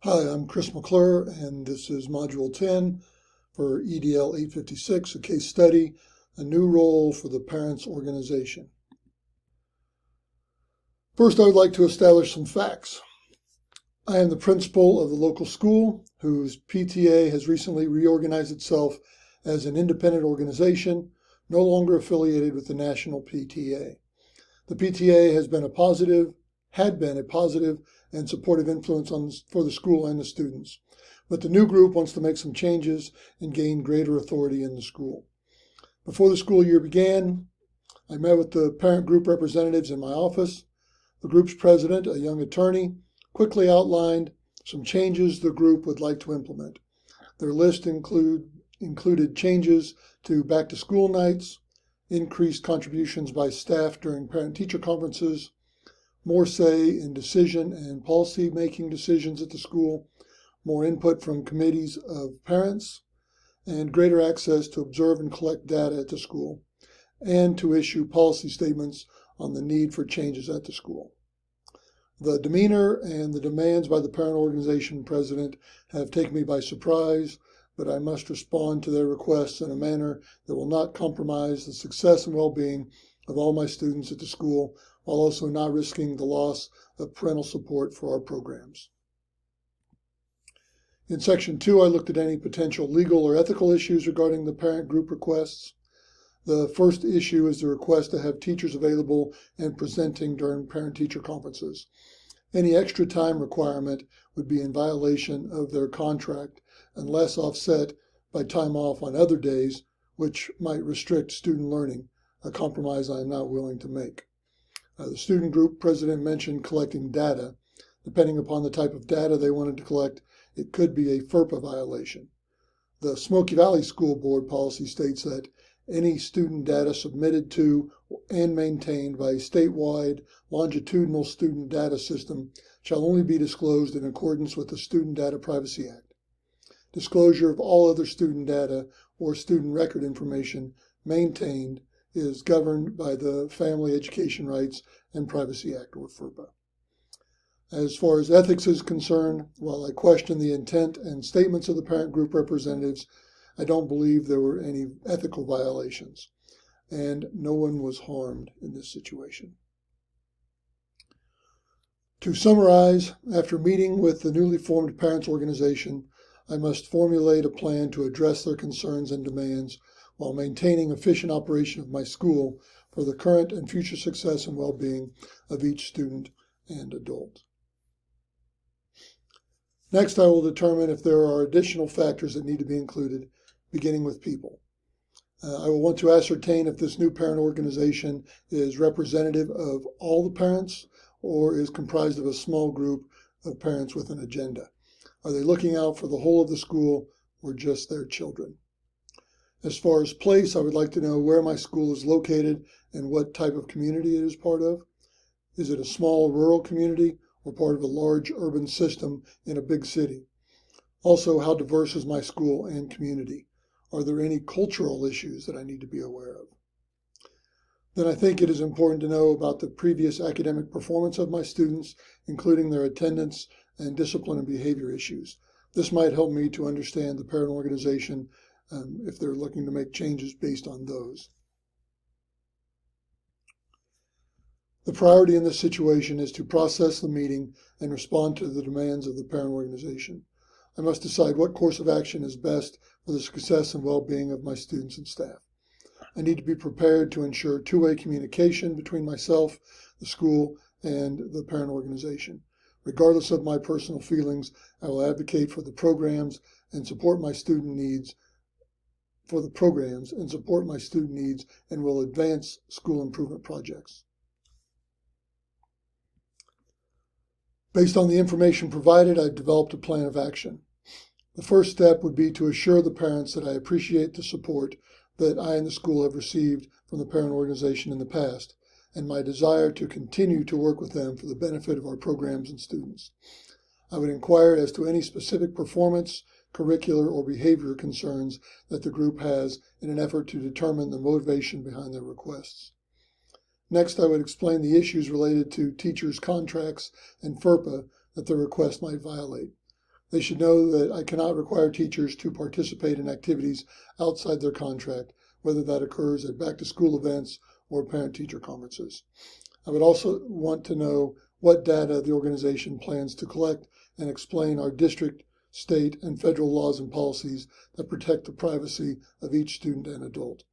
Hi, I'm Chris McClure, and this is Module 10 for EDL 856, a case study, a new role for the parents' organization. First, I would like to establish some facts. I am the principal of the local school, whose PTA has recently reorganized itself as an independent organization, no longer affiliated with the national PTA. The PTA had been a positive and supportive influence for the school and the students. But the new group wants to make some changes and gain greater authority in the school. Before the school year began, I met with the parent group representatives in my office. The group's president, a young attorney, quickly outlined some changes the group would like to implement. Their list included changes to back-to-school nights, increased contributions by staff during parent-teacher conferences, more say in decision and policy-making decisions at the school, more input from committees of parents, and greater access to observe and collect data at the school, and to issue policy statements on the need for changes at the school. The demeanor and the demands by the parent organization president have taken me by surprise, but I must respond to their requests in a manner that will not compromise the success and well-being of all my students at the school, while also not risking the loss of parental support for our programs. In Section 2, I looked at any potential legal or ethical issues regarding the parent group requests. The first issue is the request to have teachers available and presenting during parent-teacher conferences. Any extra time requirement would be in violation of their contract unless offset by time off on other days, which might restrict student learning, a compromise I am not willing to make. The student group president mentioned collecting data. Depending upon the type of data they wanted to collect, it could be a FERPA violation. The Smoky Valley School Board policy states that any student data submitted to and maintained by a statewide longitudinal student data system shall only be disclosed in accordance with the Student Data Privacy Act. Disclosure of all other student data or student record information maintained is governed by the Family Education Rights and Privacy Act, or FERPA. As far as ethics is concerned, while I question the intent and statements of the parent group representatives, I don't believe there were any ethical violations, and no one was harmed in this situation. To summarize, after meeting with the newly formed parents organization, I must formulate a plan to address their concerns and demands while maintaining efficient operation of my school for the current and future success and well-being of each student and adult. Next, I will determine if there are additional factors that need to be included, beginning with people. I will want to ascertain if this new parent organization is representative of all the parents or is comprised of a small group of parents with an agenda. Are they looking out for the whole of the school or just their children? As far as place, I would like to know where my school is located and what type of community it is part of. Is it a small rural community or part of a large urban system in a big city? Also, how diverse is my school and community? Are there any cultural issues that I need to be aware of? Then I think it is important to know about the previous academic performance of my students, including their attendance and discipline and behavior issues. This might help me to understand the parent organization if they're looking to make changes based on those. The priority in this situation is to process the meeting and respond to the demands of the parent organization. I must decide what course of action is best for the success and well-being of my students and staff. I need to be prepared to ensure two-way communication between myself, the school, and the parent organization. Regardless of my personal feelings, I will advocate for the programs and support my student needs and will advance school improvement projects. Based on the information provided, I've developed a plan of action. The first step would be to assure the parents that I appreciate the support that I and the school have received from the parent organization in the past, and my desire to continue to work with them for the benefit of our programs and students. I would inquire as to any specific performance, curricular, or behavior concerns that the group has in an effort to determine the motivation behind their requests. Next, I would explain the issues related to teachers' contracts and FERPA that the request might violate. They should know that I cannot require teachers to participate in activities outside their contract, whether that occurs at back-to-school events or parent-teacher conferences. I would also want to know what data the organization plans to collect and explain our district, state, and federal laws and policies that protect the privacy of each student and adult.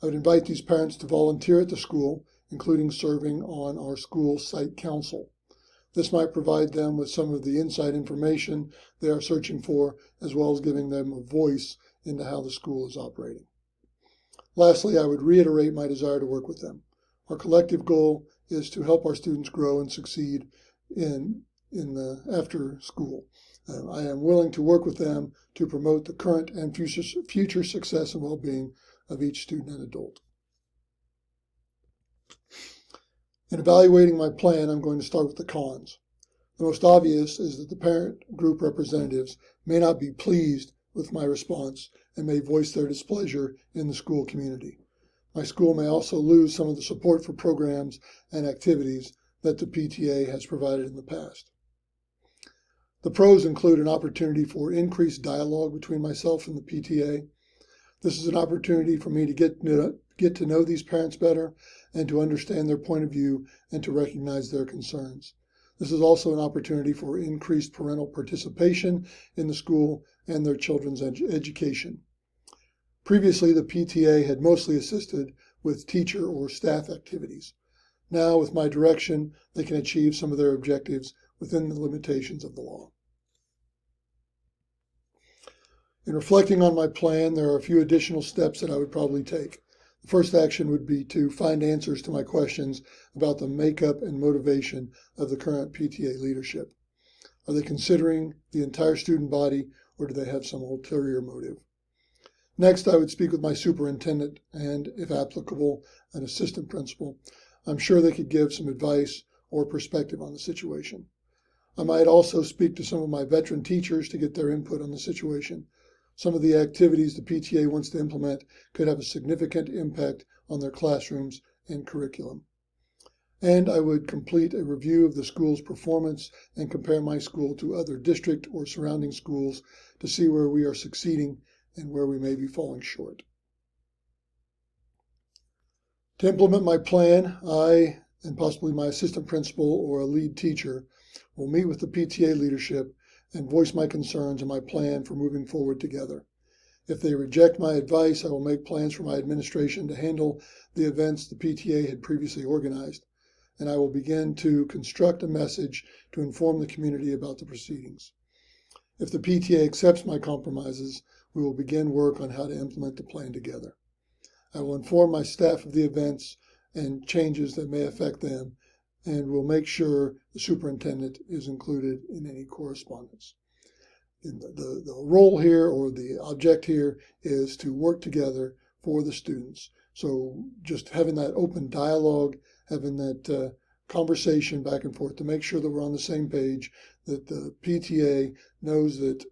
I would invite these parents to volunteer at the school, including serving on our school site council. This might provide them with some of the inside information they are searching for, as well as giving them a voice into how the school is operating. Lastly, I would reiterate my desire to work with them. Our collective goal is to help our students grow and succeed in the after school. I am willing to work with them to promote the current and future success and well-being of each student and adult. In evaluating my plan, I'm going to start with the cons. The most obvious is that the parent group representatives may not be pleased with my response and may voice their displeasure in the school community. My school may also lose some of the support for programs and activities that the PTA has provided in the past. The pros include an opportunity for increased dialogue between myself and the PTA. This is an opportunity for me to get to know these parents better and to understand their point of view and to recognize their concerns. This is also an opportunity for increased parental participation in the school and their children's education. Previously, the PTA had mostly assisted with teacher or staff activities. Now, with my direction, they can achieve some of their objectives within the limitations of the law. In reflecting on my plan, there are a few additional steps that I would probably take. The first action would be to find answers to my questions about the makeup and motivation of the current PTA leadership. Are they considering the entire student body, or do they have some ulterior motive? Next, I would speak with my superintendent and, if applicable, an assistant principal. I'm sure they could give some advice or perspective on the situation. I might also speak to some of my veteran teachers to get their input on the situation. Some of the activities the PTA wants to implement could have a significant impact on their classrooms and curriculum. And I would complete a review of the school's performance and compare my school to other district or surrounding schools to see where we are succeeding and where we may be falling short. To implement my plan, I, and possibly my assistant principal or a lead teacher, will meet with the PTA leadership and voice my concerns and my plan for moving forward together. If they reject my advice, I will make plans for my administration to handle the events the PTA had previously organized, and I will begin to construct a message to inform the community about the proceedings. If the PTA accepts my compromises, we will begin work on how to implement the plan together. I will inform my staff of the events and changes that may affect them, and will make sure the superintendent is included in any correspondence. The role here, or the object here, is to work together for the students. So just having that open dialogue, having that conversation back and forth to make sure that we're on the same page, that the PTA knows that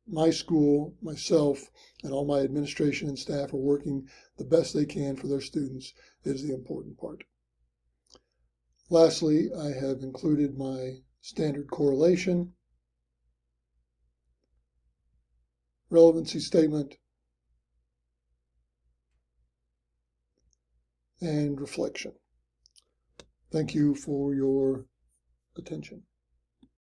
my school, myself, and all my administration and staff are working the best they can for their students is the important part. Lastly, I have included my standard correlation, relevancy statement, and reflection. Thank you for your attention.